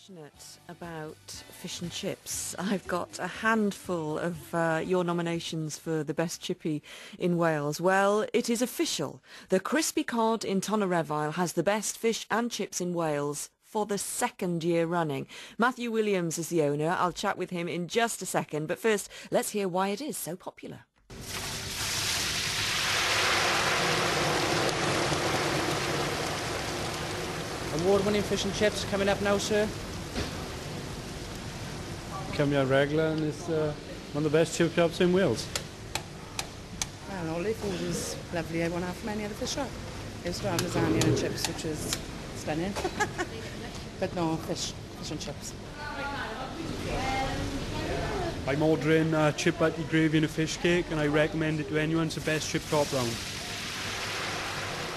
Passionate about fish and chips. I've got a handful of your nominations for the best chippy in Wales. Well, it is official. The Crispy Cod in Tonnerevile has the best fish and chips in Wales for the second year running. Matthew Williams is the owner. I'll chat with him in just a second, but first let's hear why it is so popular. Award-winning fish and chips coming up now, sir. Come here regular, and it's one of the best chip shops in Wales. Well, all their food is lovely. I won't have from any other fish shop. It's around lasagna and chips, which is stunning. But no, fish and chips. I'm ordering chip butty gravy and a fish cake, and I recommend it to anyone. It's the best chip shop round.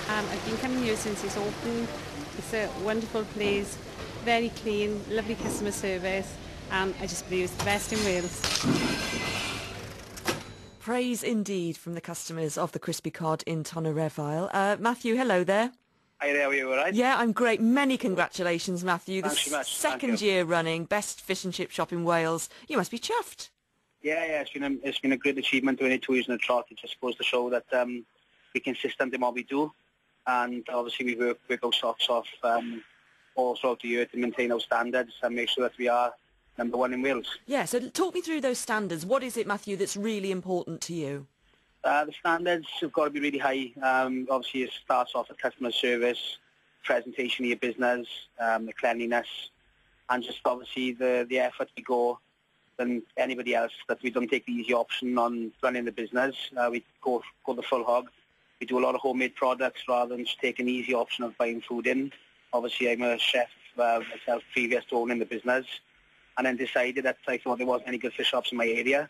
I've been coming here since it's opened. It's a wonderful place, very clean, lovely customer service. I just believe it's the best in Wales. Praise indeed from the customers of the Crispy Cod in Tonnerevile. Matthew, hello there. Hi there, are you all right? Yeah, I'm great. Many congratulations, Matthew. Thanks very much. Second year running, best fish and chip shop in Wales. You must be chuffed. Yeah, it's been a great achievement doing it 2 years in a trot. It just goes to show that we're consistent in what we do. And obviously we work our socks off all throughout the year to maintain our standards and make sure that we are number one in Wales. Yeah, so talk me through those standards. What is it, Matthew, that's really important to you? The standards have got to be really high. Obviously it starts off with customer service, presentation of your business, the cleanliness, and just obviously the effort we go than anybody else, that we don't take the easy option on running the business. We go the full hog. We do a lot of homemade products rather than just take an easy option of buying food in. Obviously, I'm a chef myself, previous to owning the business, and then decided that I thought there wasn't any good fish shops in my area.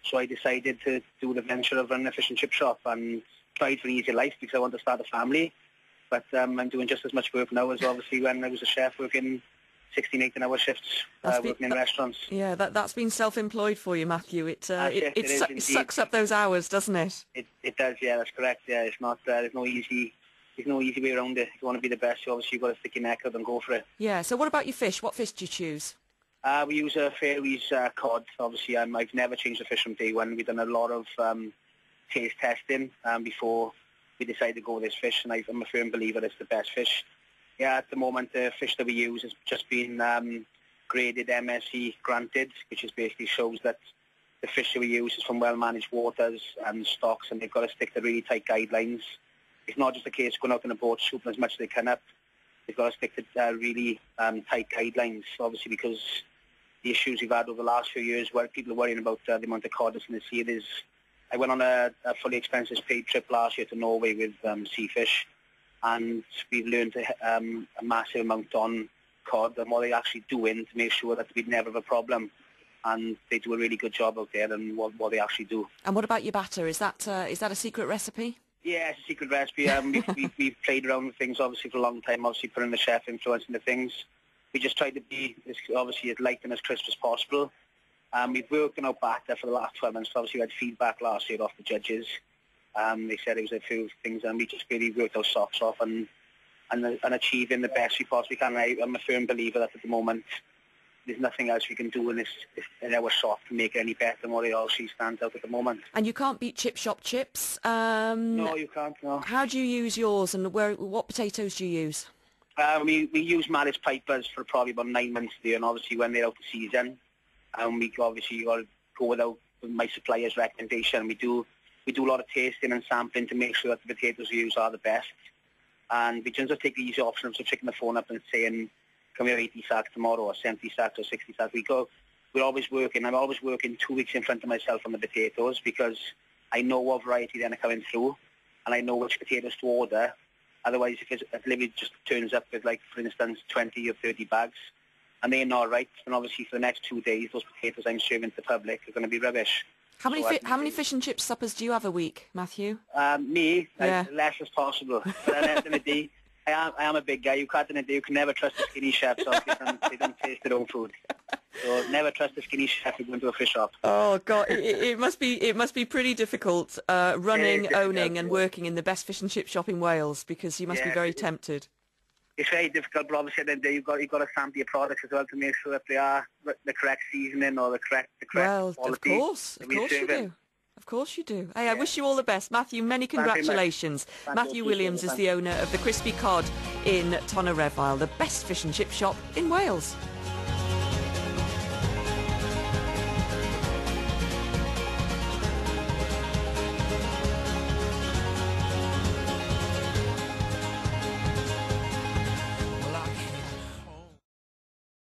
So I decided to do the venture of running a fish and chip shop and tried for an easy life because I want to start a family. But I'm doing just as much work now as obviously when I was a chef working 16, 18-hour shifts working in restaurants. Yeah, that's been self-employed for you, Matthew. It sucks up those hours, doesn't it? It does, yeah, that's correct. Yeah, it's not. There's no easy way around it. If you want to be the best, obviously you've got to stick your neck out and go for it. Yeah. So what about your fish? What fish do you choose? We use a Fairways cod. Obviously, I've never changed the fish from day one. We've done a lot of taste testing before we decided to go with this fish, and I'm a firm believer it's the best fish. Yeah, at the moment, the fish that we use has just been graded MSC granted, which is basically shows that the fish that we use is from well-managed waters and stocks, and they've got to stick to really tight guidelines. It's not just a case of going out on a boat, shooting as much as they can up. They've got to stick to really tight guidelines, obviously, because the issues we've had over the last few years where people are worrying about the amount of cod that's in the sea. I went on a fully expenses paid trip last year to Norway with sea fish, and we've learned a massive amount on cod and what they're actually doing to make sure that we'd never have a problem. And they do a really good job out there and what they actually do. And what about your batter? Is that a secret recipe? Yeah, it's a secret recipe. We've played around with things obviously for a long time, obviously putting the chef influence into things. We just try to be obviously as light and as crisp as possible. We've worked on our batter for the last 12 months. Obviously we had feedback last year off the judges. They said it was a few things, and we just really worked our socks off and achieving the best we possibly can. I'm a firm believer that at the moment there's nothing else we can do in our shop to make it any better than what it actually stands out at the moment. And you can't beat chip shop chips. No, you can't. No. How do you use yours, and what potatoes do you use? We use Malice Pipers for probably about 9 months a year, and obviously when they're out of season, we obviously got to go without my supplier's recommendation. We do a lot of tasting and sampling to make sure that the potatoes we use are the best. And we just take the easy option of picking the phone up and saying, can we have 80 sacks tomorrow, or 70 sacks, or 60 sacks? We're always working. I'm always working 2 weeks in front of myself on the potatoes because I know what variety then are coming through, and I know which potatoes to order. Otherwise, if it literally just turns up with, like, for instance, 20 or 30 bags, and they're not right, then obviously for the next 2 days, those potatoes I'm serving to the public are going to be rubbish. How many fish and chip suppers do you have a week, Matthew? Me, yeah. As less as possible. But at the end of the day, I am a big guy. You can never trust a skinny chef, so they don't taste their own food. So never trust a skinny chef who goes into a fish shop. Oh God, it must be pretty difficult running, owning, and working in the best fish and chip shop in Wales, because you must be very tempted. It's very difficult, but obviously then you've got to sample your products as well to make sure that they are the correct seasoning or the correct Well, quality. of course you do. Of course you do. Hey, I wish you all the best. Matthew, many Thank you very much. congratulations. Matthew Williams is the owner of the Crispy Cod in Tonnereville, the best fish and chip shop in Wales.